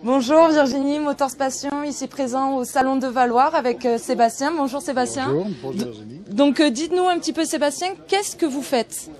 Bonjour Virginie, Motors Passion, ici présent au Salon de Valloire avec Sébastien. Bonjour Sébastien. Bonjour Virginie. Donc dites-nous un petit peu Sébastien, qu'est-ce que vous faites?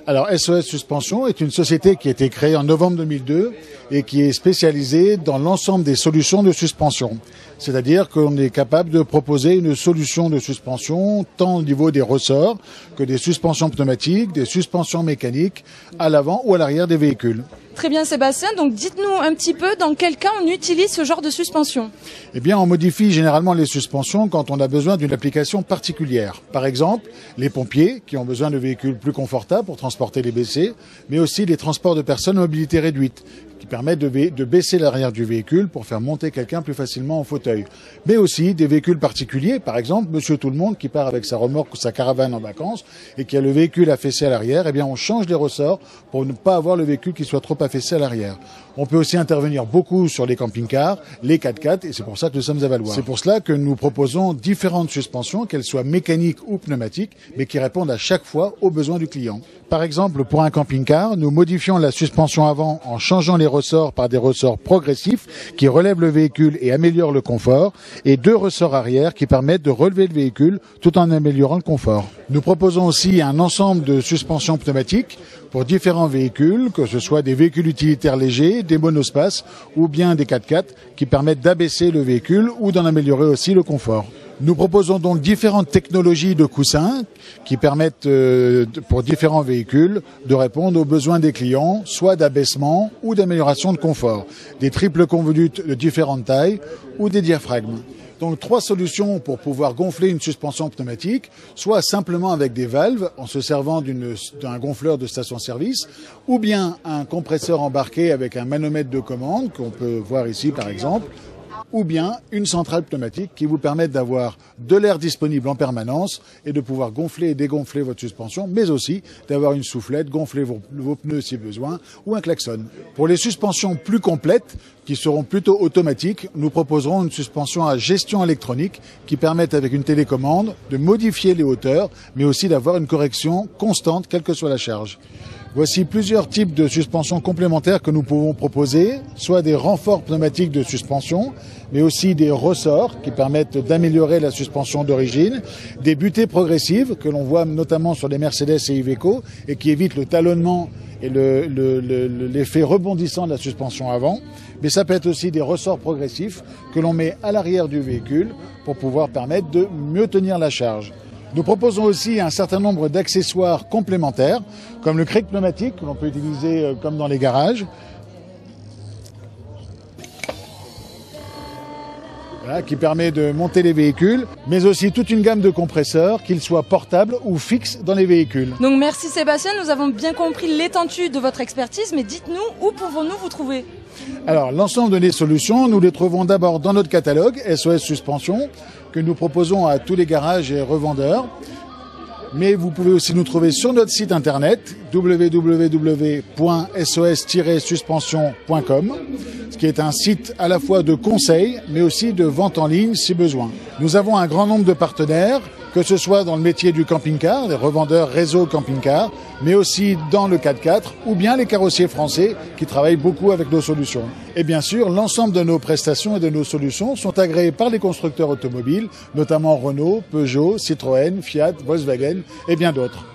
Alors SOS Suspension est une société qui a été créée en novembre 2002 et qui est spécialisée dans l'ensemble des solutions de suspension. C'est-à-dire qu'on est capable de proposer une solution de suspension tant au niveau des ressorts que des suspensions pneumatiques, des suspensions mécaniques à l'avant ou à l'arrière des véhicules. Très bien Sébastien, donc dites-nous un petit peu dans quel cas on utilise ce genre de suspension. Eh bien, on modifie généralement les suspensions quand on a besoin d'une application particulière. Par exemple, les pompiers qui ont besoin de véhicules plus confortables pour transporter les blessés, mais aussi les transports de personnes à mobilité réduite qui permettent de baisser l'arrière du véhicule pour faire monter quelqu'un plus facilement en fauteuil. Mais aussi des véhicules particuliers, par exemple, Monsieur Tout-le-Monde qui part avec sa remorque ou sa caravane en vacances et qui a le véhicule affaissé à l'arrière, eh bien on change les ressorts pour ne pas avoir le véhicule qui soit trop affaissé à l'arrière. On peut aussi intervenir beaucoup sur les camping-cars, les 4x4 et c'est pour ça que nous sommes à Valloire. C'est pour cela que nous proposons différentes suspensions, qu'elles soient mécaniques ou pneumatiques, mais qui répondent à chaque fois aux besoins du client. Par exemple, pour un camping-car, nous modifions la suspension avant en changeant les ressorts par des ressorts progressifs qui relèvent le véhicule et améliorent le confort, et deux ressorts arrière qui permettent de relever le véhicule tout en améliorant le confort. Nous proposons aussi un ensemble de suspensions pneumatiques pour différents véhicules, que ce soit des véhicules utilitaires légers, des monospaces ou bien des 4x4 qui permettent d'abaisser le véhicule ou d'en améliorer aussi le confort. Nous proposons donc différentes technologies de coussins qui permettent pour différents véhicules de répondre aux besoins des clients, soit d'abaissement ou d'amélioration de confort, des triples convolutes de différentes tailles ou des diaphragmes. Donc trois solutions pour pouvoir gonfler une suspension pneumatique, soit simplement avec des valves en se servant d'un gonfleur de station-service, ou bien un compresseur embarqué avec un manomètre de commande qu'on peut voir ici par exemple, ou bien une centrale pneumatique qui vous permet d'avoir de l'air disponible en permanence et de pouvoir gonfler et dégonfler votre suspension, mais aussi d'avoir une soufflette, gonfler vos pneus si besoin, ou un klaxon. Pour les suspensions plus complètes, qui seront plutôt automatiques, nous proposerons une suspension à gestion électronique qui permet avec une télécommande de modifier les hauteurs, mais aussi d'avoir une correction constante, quelle que soit la charge. Voici plusieurs types de suspensions complémentaires que nous pouvons proposer, soit des renforts pneumatiques de suspension, mais aussi des ressorts qui permettent d'améliorer la suspension d'origine, des butées progressives que l'on voit notamment sur les Mercedes et Iveco et qui évitent le talonnement et l'effet rebondissant de la suspension avant. Mais ça peut être aussi des ressorts progressifs que l'on met à l'arrière du véhicule pour pouvoir permettre de mieux tenir la charge. Nous proposons aussi un certain nombre d'accessoires complémentaires, comme le cric pneumatique, que l'on peut utiliser comme dans les garages. Voilà, qui permet de monter les véhicules, mais aussi toute une gamme de compresseurs, qu'ils soient portables ou fixes dans les véhicules. Donc merci Sébastien, nous avons bien compris l'étendue de votre expertise, mais dites-nous où pouvons-nous vous trouver? Alors l'ensemble des solutions, nous les trouvons d'abord dans notre catalogue SOS Suspension, que nous proposons à tous les garages et revendeurs. Mais vous pouvez aussi nous trouver sur notre site internet www.sos-suspension.com, ce qui est un site à la fois de conseil, mais aussi de vente en ligne si besoin. Nous avons un grand nombre de partenaires, que ce soit dans le métier du camping-car, les revendeurs réseau camping-car, mais aussi dans le 4x4 ou bien les carrossiers français qui travaillent beaucoup avec nos solutions. Et bien sûr, l'ensemble de nos prestations et de nos solutions sont agréées par les constructeurs automobiles, notamment Renault, Peugeot, Citroën, Fiat, Volkswagen et bien d'autres.